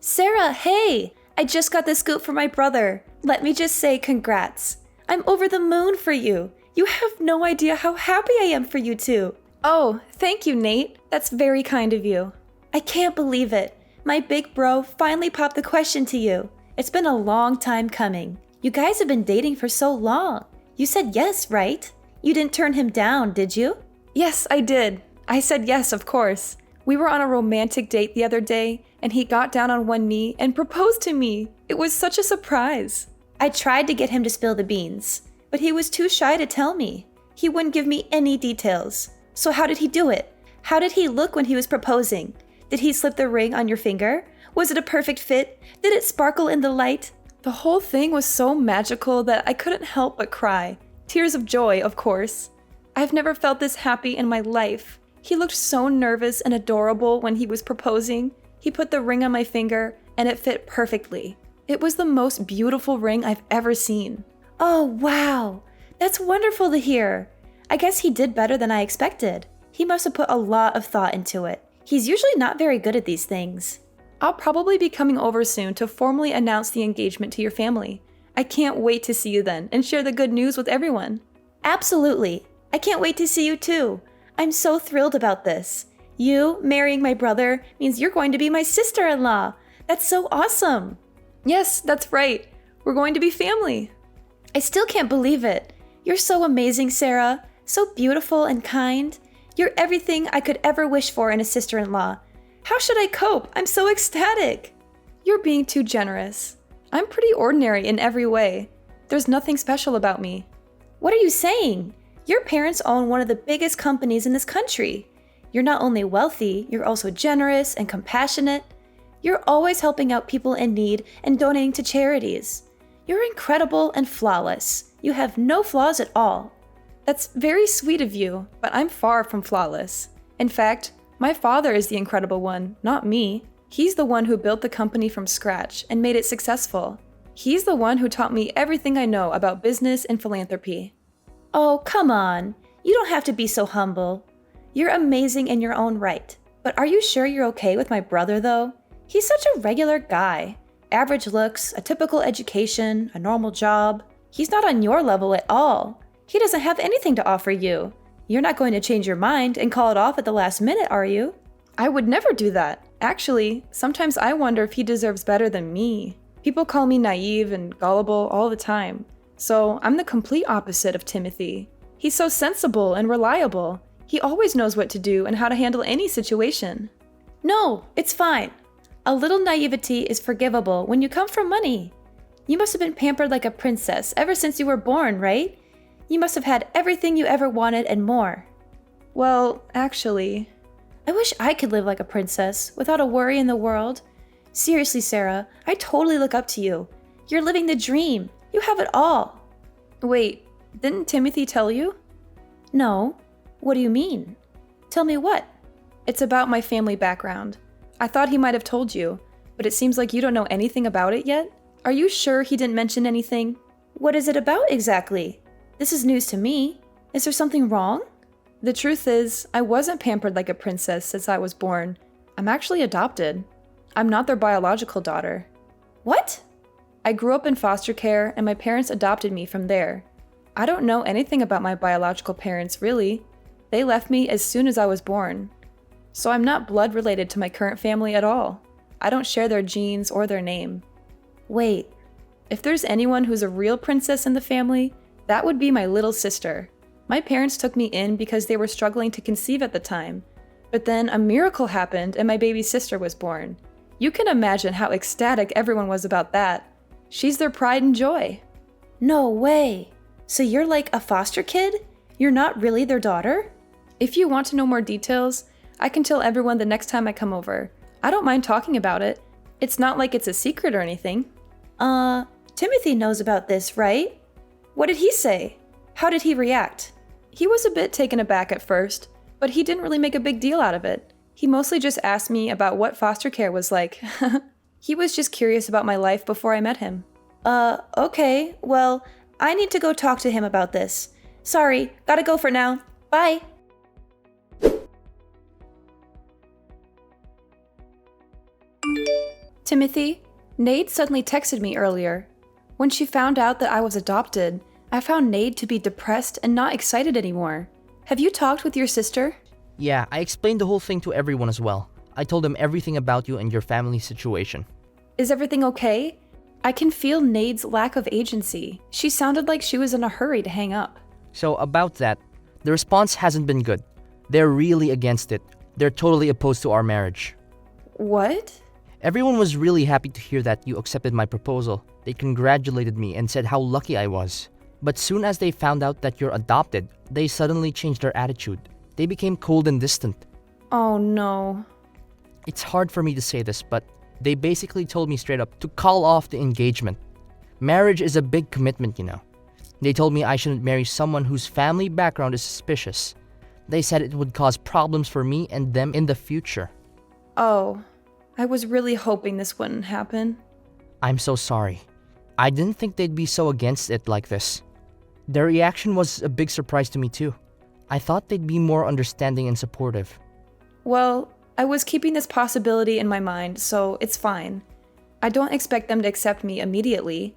Sarah, hey! I just got the scoop from my brother. Let me just say congrats. I'm over the moon for you. You have no idea how happy I am for you two. Oh, thank you, Nate. That's very kind of you. I can't believe it. My big bro finally popped the question to you. It's been a long time coming. You guys have been dating for so long. You said yes, right? You didn't turn him down, did you? Yes, I did. I said yes, of course. We were on a romantic date the other day, and he got down on one knee and proposed to me. It was such a surprise. I tried to get him to spill the beans, but he was too shy to tell me. He wouldn't give me any details. So how did he do it? How did he look when he was proposing? Did he slip the ring on your finger? Was it a perfect fit? Did it sparkle in the light? The whole thing was so magical that I couldn't help but cry. Tears of joy, of course. I've never felt this happy in my life. He looked so nervous and adorable when he was proposing. He put the ring on my finger, and it fit perfectly. It was the most beautiful ring I've ever seen. Oh, wow. That's wonderful to hear. I guess he did better than I expected. He must have put a lot of thought into it. He's usually not very good at these things. I'll probably be coming over soon to formally announce the engagement to your family. I can't wait to see you then and share the good news with everyone. Absolutely. I can't wait to see you too. I'm so thrilled about this. You marrying my brother means you're going to be my sister-in-law. That's so awesome. Yes, that's right. We're going to be family. I still can't believe it. You're so amazing, Sarah. So beautiful and kind. You're everything I could ever wish for in a sister-in-law. How should I cope? I'm so ecstatic. You're being too generous. I'm pretty ordinary in every way. There's nothing special about me. What are you saying? Your parents own one of the biggest companies in this country. You're not only wealthy, you're also generous and compassionate. You're always helping out people in need and donating to charities. You're incredible and flawless. You have no flaws at all. That's very sweet of you, but I'm far from flawless. In fact, my father is the incredible one, not me. He's the one who built the company from scratch and made it successful. He's the one who taught me everything I know about business and philanthropy. Oh, come on. You don't have to be so humble. You're amazing in your own right. But are you sure you're okay with my brother, though? He's such a regular guy. Average looks, a typical education, a normal job. He's not on your level at all. He doesn't have anything to offer you. You're not going to change your mind and call it off at the last minute, are you? I would never do that. Actually, sometimes I wonder if he deserves better than me. People call me naive and gullible all the time. So I'm the complete opposite of Timothy. He's so sensible and reliable. He always knows what to do and how to handle any situation. No, it's fine. A little naivety is forgivable when you come from money. You must have been pampered like a princess ever since you were born, right? You must have had everything you ever wanted and more. Well, actually, I wish I could live like a princess without a worry in the world. Seriously, Sarah, I totally look up to you. You're living the dream. You have it all. Wait, didn't Timothy tell you? No. What do you mean? Tell me what? It's about my family background. I thought he might have told you, but it seems like you don't know anything about it yet. Are you sure he didn't mention anything? What is it about exactly? This is news to me. Is there something wrong? The truth is, I wasn't pampered like a princess since I was born. I'm actually adopted. I'm not their biological daughter. What? I grew up in foster care and my parents adopted me from there. I don't know anything about my biological parents, really. They left me as soon as I was born. So I'm not blood related to my current family at all. I don't share their genes or their name. Wait, if there's anyone who's a real princess in the family, that would be my little sister. My parents took me in because they were struggling to conceive at the time. But then a miracle happened and my baby sister was born. You can imagine how ecstatic everyone was about that. She's their pride and joy. No way. So you're like a foster kid? You're not really their daughter? If you want to know more details, I can tell everyone the next time I come over. I don't mind talking about it. It's not like it's a secret or anything. Timothy knows about this, right? What did he say? How did he react? He was a bit taken aback at first, but he didn't really make a big deal out of it. He mostly just asked me about what foster care was like. He was just curious about my life before I met him. Okay, well, I need to go talk to him about this. Sorry, gotta go for now. Bye! Timothy, Nate suddenly texted me earlier. When she found out that I was adopted, I found Nate to be depressed and not excited anymore. Have you talked with your sister? Yeah, I explained the whole thing to everyone as well. I told them everything about you and your family situation. Is everything okay? I can feel Nade's lack of agency. She sounded like she was in a hurry to hang up. So about that, the response hasn't been good. They're really against it. They're totally opposed to our marriage. What? Everyone was really happy to hear that you accepted my proposal. They congratulated me and said how lucky I was. But soon as they found out that you're adopted, they suddenly changed their attitude. They became cold and distant. Oh no. It's hard for me to say this, but they basically told me straight up to call off the engagement. Marriage is a big commitment, you know. They told me I shouldn't marry someone whose family background is suspicious. They said it would cause problems for me and them in the future. Oh, I was really hoping this wouldn't happen. I'm so sorry. I didn't think they'd be so against it like this. Their reaction was a big surprise to me too. I thought they'd be more understanding and supportive. Well, I was keeping this possibility in my mind, so it's fine. I don't expect them to accept me immediately.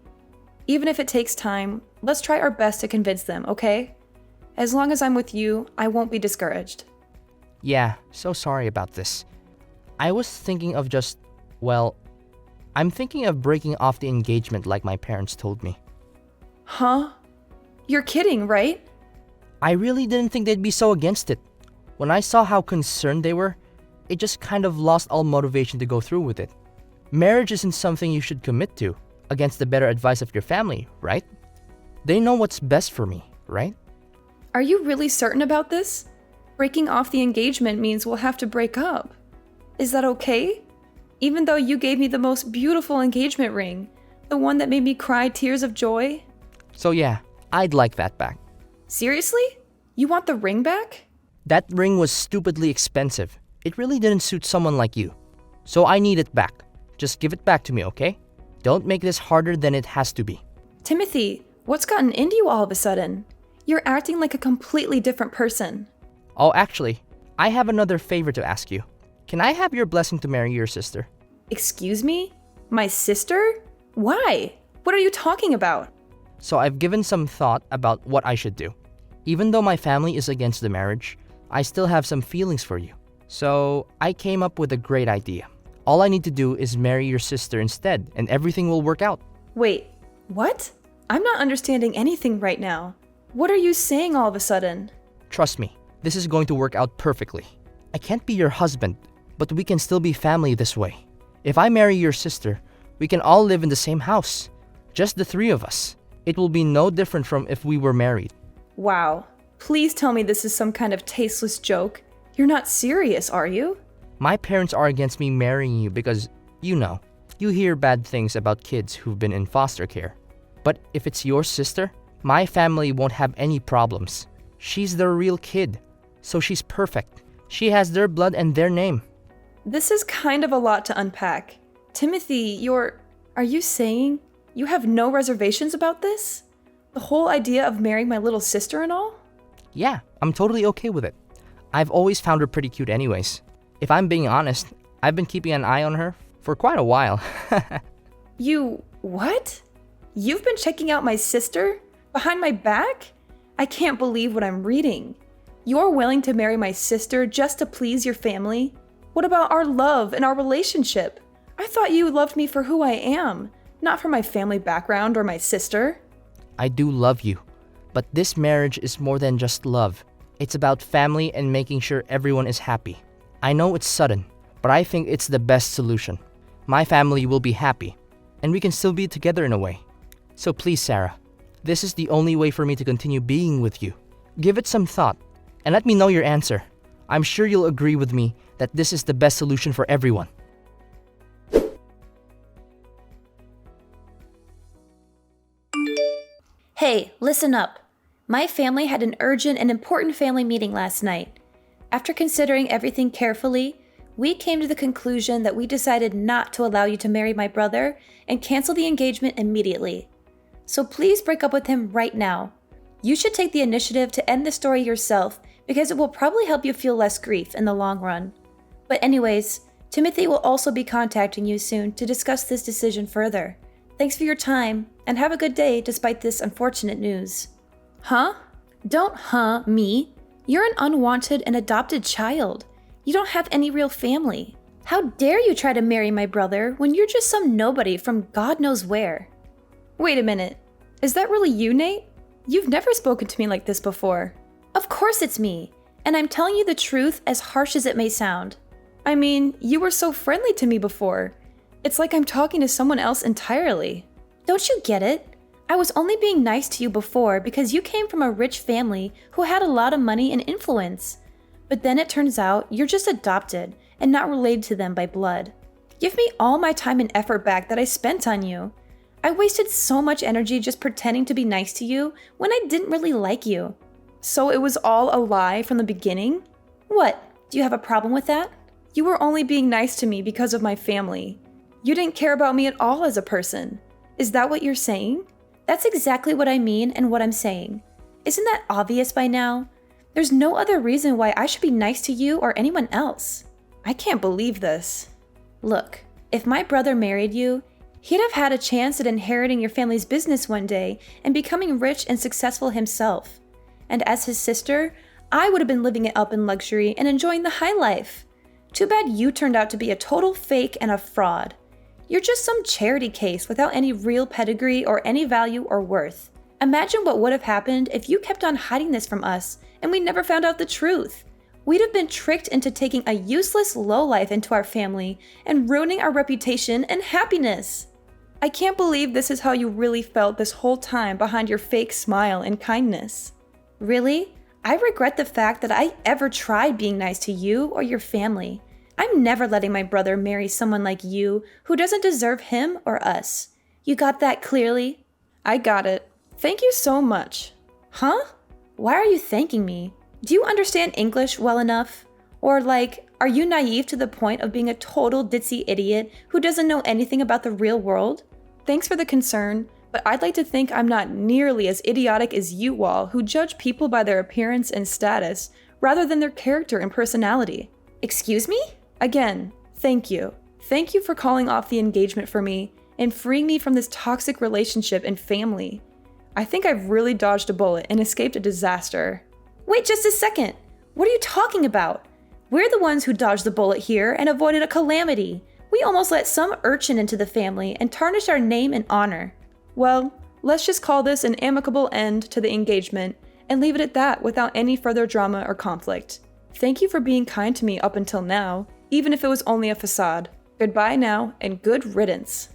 Even if it takes time, let's try our best to convince them, okay? As long as I'm with you, I won't be discouraged. Yeah, so sorry about this. I was thinking of I'm thinking of breaking off the engagement like my parents told me. Huh? You're kidding, right? I really didn't think they'd be so against it. When I saw how concerned they were, it just kind of lost all motivation to go through with it. Marriage isn't something you should commit to against the better advice of your family, right? They know what's best for me, right? Are you really certain about this? Breaking off the engagement means we'll have to break up. Is that okay? Even though you gave me the most beautiful engagement ring, the one that made me cry tears of joy? So yeah, I'd like that back. Seriously? You want the ring back? That ring was stupidly expensive. It really didn't suit someone like you. So I need it back. Just give it back to me, okay? Don't make this harder than it has to be. Timothy, what's gotten into you all of a sudden? You're acting like a completely different person. Oh, actually, I have another favor to ask you. Can I have your blessing to marry your sister? Excuse me? My sister? Why? What are you talking about? So I've given some thought about what I should do. Even though my family is against the marriage, I still have some feelings for you. So I came up with a great idea. All I need to do is marry your sister instead, and everything will work out. Wait, what? I'm not understanding anything right now. What are you saying all of a sudden? Trust me, this is going to work out perfectly. I can't be your husband, but we can still be family this way. If I marry your sister, we can all live in the same house. Just the three of us. It will be no different from if we were married. Wow. Please tell me this is some kind of tasteless joke. You're not serious, are you? My parents are against me marrying you because, you hear bad things about kids who've been in foster care. But if it's your sister, my family won't have any problems. She's their real kid, so she's perfect. She has their blood and their name. This is kind of a lot to unpack. Timothy, are you saying you have no reservations about this? The whole idea of marrying my little sister and all? Yeah, I'm totally okay with it. I've always found her pretty cute anyways. If I'm being honest, I've been keeping an eye on her for quite a while. You, what? You've been checking out my sister? Behind my back? I can't believe what I'm reading. You're willing to marry my sister just to please your family? What about our love and our relationship? I thought you loved me for who I am, not for my family background or my sister. I do love you, but this marriage is more than just love. It's about family and making sure everyone is happy. I know it's sudden, but I think it's the best solution. My family will be happy, and we can still be together in a way. So please, Sarah, this is the only way for me to continue being with you. Give it some thought, and let me know your answer. I'm sure you'll agree with me that this is the best solution for everyone. Hey, listen up. My family had an urgent and important family meeting last night. After considering everything carefully, we came to the conclusion that we decided not to allow you to marry my brother and cancel the engagement immediately. So please break up with him right now. You should take the initiative to end the story yourself because it will probably help you feel less grief in the long run. But anyways, Timothy will also be contacting you soon to discuss this decision further. Thanks for your time, and have a good day despite this unfortunate news. Huh? Don't me. You're an unwanted and adopted child. You don't have any real family. How dare you try to marry my brother when you're just some nobody from God knows where? Wait a minute. Is that really you, Nate? You've never spoken to me like this before. Of course it's me, and I'm telling you the truth as harsh as it may sound. I mean, you were so friendly to me before. It's like I'm talking to someone else entirely. Don't you get it? I was only being nice to you before because you came from a rich family who had a lot of money and influence. But then it turns out you're just adopted and not related to them by blood. Give me all my time and effort back that I spent on you. I wasted so much energy just pretending to be nice to you when I didn't really like you. So it was all a lie from the beginning? What? Do you have a problem with that? You were only being nice to me because of my family. You didn't care about me at all as a person. Is that what you're saying? That's exactly what I mean and what I'm saying. Isn't that obvious by now? There's no other reason why I should be nice to you or anyone else. I can't believe this. Look, if my brother married you, he'd have had a chance at inheriting your family's business one day and becoming rich and successful himself. And as his sister, I would have been living it up in luxury and enjoying the high life. Too bad you turned out to be a total fake and a fraud. You're just some charity case without any real pedigree or any value or worth. Imagine what would have happened if you kept on hiding this from us and we never found out the truth. We'd have been tricked into taking a useless lowlife into our family and ruining our reputation and happiness. I can't believe this is how you really felt this whole time behind your fake smile and kindness. Really? I regret the fact that I ever tried being nice to you or your family. I'm never letting my brother marry someone like you who doesn't deserve him or us. You got that clearly? I got it. Thank you so much. Huh? Why are you thanking me? Do you understand English well enough? Or are you naive to the point of being a total ditzy idiot who doesn't know anything about the real world? Thanks for the concern, but I'd like to think I'm not nearly as idiotic as you all who judge people by their appearance and status rather than their character and personality. Excuse me? Again, thank you. Thank you for calling off the engagement for me and freeing me from this toxic relationship and family. I think I've really dodged a bullet and escaped a disaster. Wait just a second. What are you talking about? We're the ones who dodged the bullet here and avoided a calamity. We almost let some urchin into the family and tarnished our name and honor. Well, let's just call this an amicable end to the engagement and leave it at that without any further drama or conflict. Thank you for being kind to me up until now, even if it was only a facade. Goodbye now, and good riddance.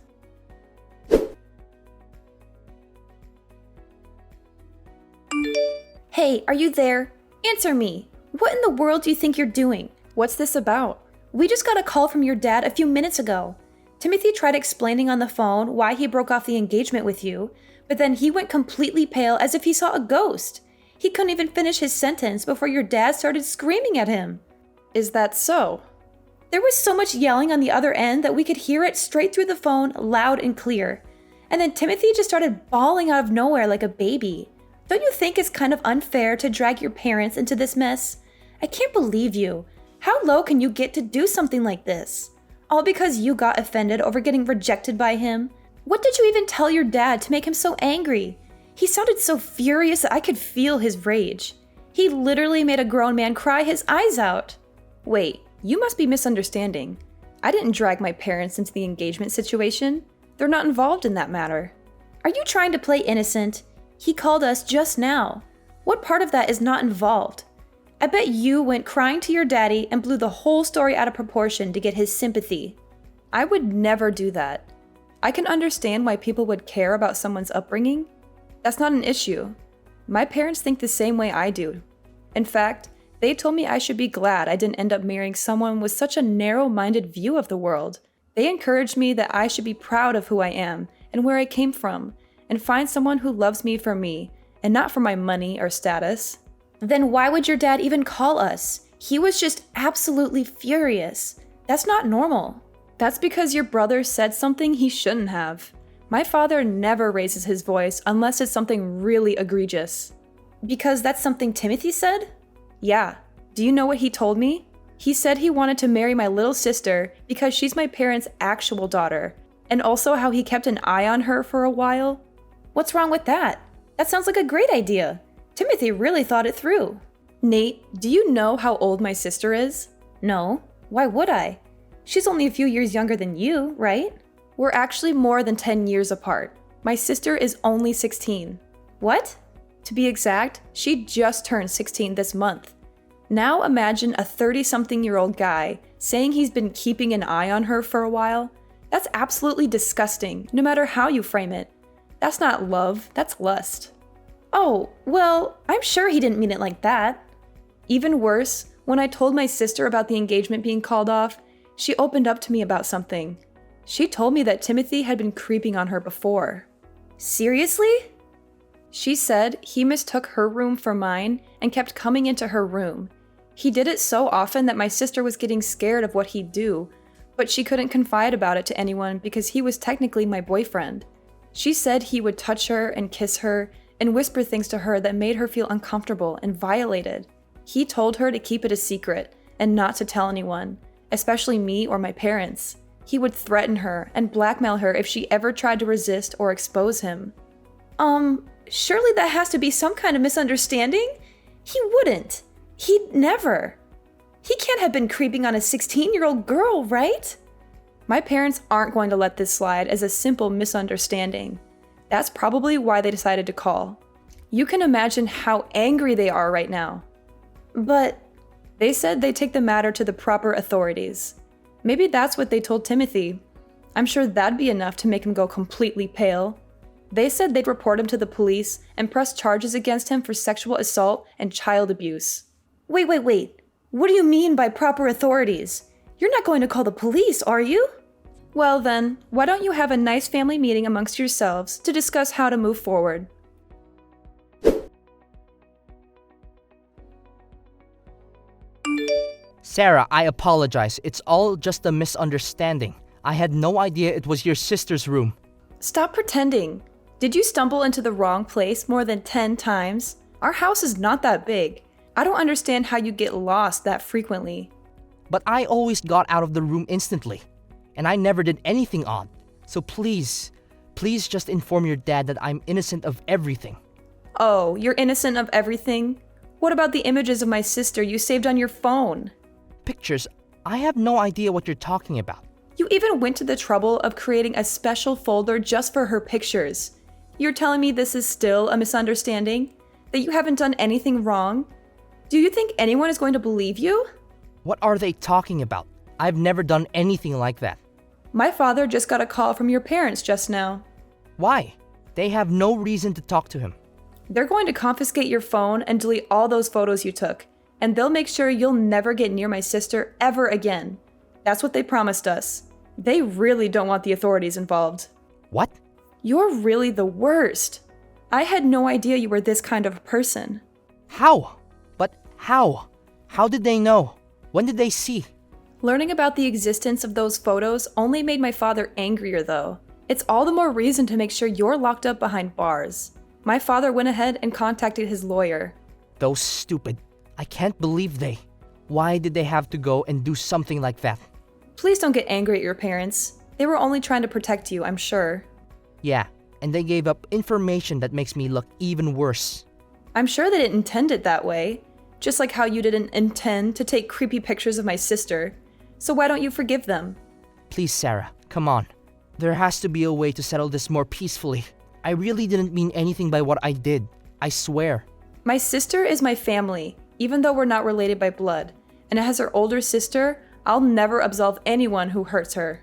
Hey, are you there? Answer me. What in the world do you think you're doing? What's this about? We just got a call from your dad a few minutes ago. Timothy tried explaining on the phone why he broke off the engagement with you, but then he went completely pale as if he saw a ghost. He couldn't even finish his sentence before your dad started screaming at him. Is that so? There was so much yelling on the other end that we could hear it straight through the phone, loud and clear. And then Timothy just started bawling out of nowhere like a baby. Don't you think it's kind of unfair to drag your parents into this mess? I can't believe you. How low can you get to do something like this? All because you got offended over getting rejected by him? What did you even tell your dad to make him so angry? He sounded so furious that I could feel his rage. He literally made a grown man cry his eyes out. Wait, you must be misunderstanding. I didn't drag my parents into the engagement situation. They're not involved in that matter. Are you trying to play innocent? He called us just now. What part of that is not involved? I bet you went crying to your daddy and blew the whole story out of proportion to get his sympathy. I would never do that. I can understand why people would care about someone's upbringing. That's not an issue. My parents think the same way I do. In fact, they told me I should be glad I didn't end up marrying someone with such a narrow-minded view of the world. They encouraged me that I should be proud of who I am and where I came from, and find someone who loves me for me, and not for my money or status. Then why would your dad even call us? He was just absolutely furious. That's not normal. That's because your brother said something he shouldn't have. My father never raises his voice unless it's something really egregious. Because that's something Timothy said? Yeah. Do you know what he told me? He said he wanted to marry my little sister because she's my parents' actual daughter, and also how he kept an eye on her for a while. What's wrong with that? That sounds like a great idea. Timothy really thought it through. Nate, do you know how old my sister is? No, why would I? She's only a few years younger than you, right? We're actually more than 10 years apart. My sister is only 16. What? To be exact, she just turned 16 this month. Now imagine a 30-something-year-old guy saying he's been keeping an eye on her for a while. That's absolutely disgusting, no matter how you frame it. That's not love, that's lust. Oh, well, I'm sure he didn't mean it like that. Even worse, when I told my sister about the engagement being called off, she opened up to me about something. She told me that Timothy had been creeping on her before. Seriously? She said he mistook her room for mine and kept coming into her room. He did it so often that my sister was getting scared of what he'd do, but she couldn't confide about it to anyone because he was technically my boyfriend. She said he would touch her and kiss her and whisper things to her that made her feel uncomfortable and violated. He told her to keep it a secret and not to tell anyone, especially me or my parents. He would threaten her and blackmail her if she ever tried to resist or expose him. Surely that has to be some kind of misunderstanding? He wouldn't. He'd never. He can't have been creeping on a 16-year-old girl, right? My parents aren't going to let this slide as a simple misunderstanding. That's probably why they decided to call. You can imagine how angry they are right now. But they said they'd take the matter to the proper authorities. Maybe that's what they told Timothy. I'm sure that'd be enough to make him go completely pale. They said they'd report him to the police and press charges against him for sexual assault and child abuse. Wait. What do you mean by proper authorities? You're not going to call the police, are you? Well then, why don't you have a nice family meeting amongst yourselves to discuss how to move forward? Sarah, I apologize. It's all just a misunderstanding. I had no idea it was your sister's room. Stop pretending. Did you stumble into the wrong place more than 10 times? Our house is not that big. I don't understand how you get lost that frequently. But I always got out of the room instantly. And I never did anything odd. So please just inform your dad that I'm innocent of everything. Oh, you're innocent of everything? What about the images of my sister you saved on your phone? Pictures? I have no idea what you're talking about. You even went to the trouble of creating a special folder just for her pictures. You're telling me this is still a misunderstanding? That you haven't done anything wrong? Do you think anyone is going to believe you? What are they talking about? I've never done anything like that. My father just got a call from your parents just now. Why? They have no reason to talk to him. They're going to confiscate your phone and delete all those photos you took, and they'll make sure you'll never get near my sister ever again. That's what they promised us. They really don't want the authorities involved. What? You're really the worst. I had no idea you were this kind of person. How? But how? How did they know? When did they see? Learning about the existence of those photos only made my father angrier, though. It's all the more reason to make sure you're locked up behind bars. My father went ahead and contacted his lawyer. Those stupid. I can't believe they. Why did they have to go and do something like that? Please don't get angry at your parents. They were only trying to protect you, I'm sure. Yeah, and they gave up information that makes me look even worse. I'm sure they didn't intend it that way. Just like how you didn't intend to take creepy pictures of my sister. So why don't you forgive them? Please, Sarah, come on. There has to be a way to settle this more peacefully. I really didn't mean anything by what I did. I swear. My sister is my family, even though we're not related by blood. And as her older sister, I'll never absolve anyone who hurts her.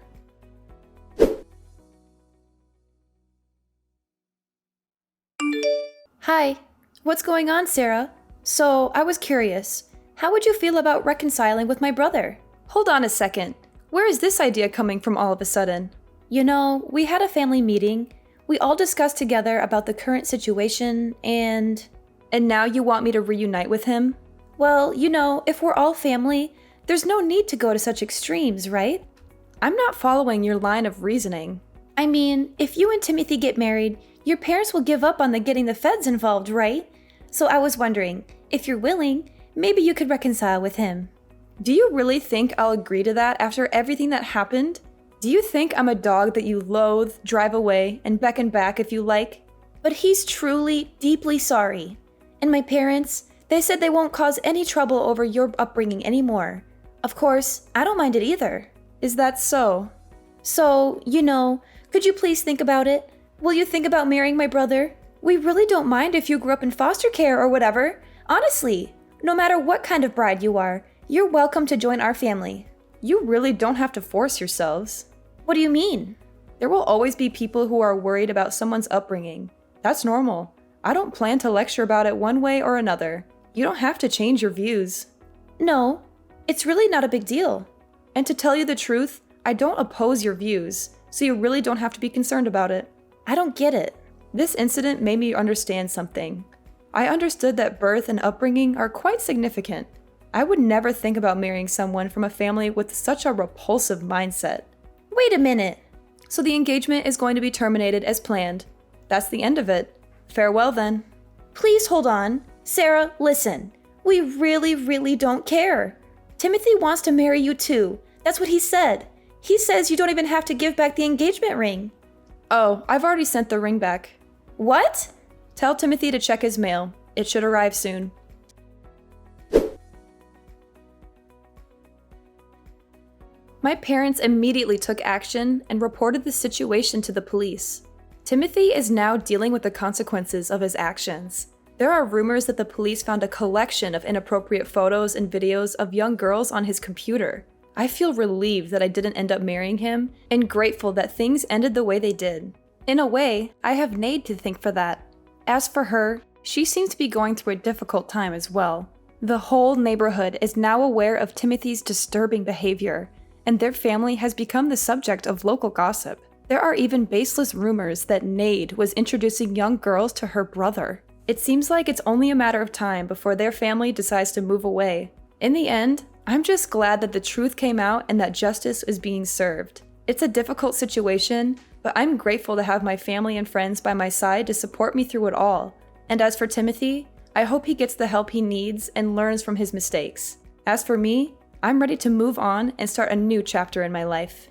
Hi. What's going on, Sarah? So, I was curious. How would you feel about reconciling with my brother? Hold on a second. Where is this idea coming from all of a sudden? You know, we had a family meeting. We all discussed together about the current situation and... And now you want me to reunite with him? Well, you know, if we're all family, there's no need to go to such extremes, right? I'm not following your line of reasoning. I mean, if you and Timothy get married, your parents will give up on getting the feds involved, right? So I was wondering, if you're willing, maybe you could reconcile with him. Do you really think I'll agree to that after everything that happened? Do you think I'm a dog that you loathe, drive away, and beckon back if you like? But he's truly, deeply sorry. And my parents, they said they won't cause any trouble over your upbringing anymore. Of course, I don't mind it either. Is that so? So, could you please think about it? Will you think about marrying my brother? We really don't mind if you grew up in foster care or whatever. Honestly, no matter what kind of bride you are, you're welcome to join our family. You really don't have to force yourselves. What do you mean? There will always be people who are worried about someone's upbringing. That's normal. I don't plan to lecture about it one way or another. You don't have to change your views. No, it's really not a big deal. And to tell you the truth, I don't oppose your views, so you really don't have to be concerned about it. I don't get it. This incident made me understand something. I understood that birth and upbringing are quite significant. I would never think about marrying someone from a family with such a repulsive mindset. Wait a minute. So the engagement is going to be terminated as planned. That's the end of it. Farewell then. Please hold on. Sarah, listen. We really, really don't care. Timothy wants to marry you too. That's what he said. He says you don't even have to give back the engagement ring. Oh, I've already sent the ring back. What? Tell Timothy to check his mail. It should arrive soon. My parents immediately took action and reported the situation to the police. Timothy is now dealing with the consequences of his actions. There are rumors that the police found a collection of inappropriate photos and videos of young girls on his computer. I feel relieved that I didn't end up marrying him and grateful that things ended the way they did. In a way, I have Nate to thank for that. As for her, she seems to be going through a difficult time as well. The whole neighborhood is now aware of Timothy's disturbing behavior, and their family has become the subject of local gossip. There are even baseless rumors that Nade was introducing young girls to her brother. It seems like it's only a matter of time before their family decides to move away. In the end, I'm just glad that the truth came out and that justice is being served. It's a difficult situation, but I'm grateful to have my family and friends by my side to support me through it all. And as for Timothy, I hope he gets the help he needs and learns from his mistakes. As for me, I'm ready to move on and start a new chapter in my life.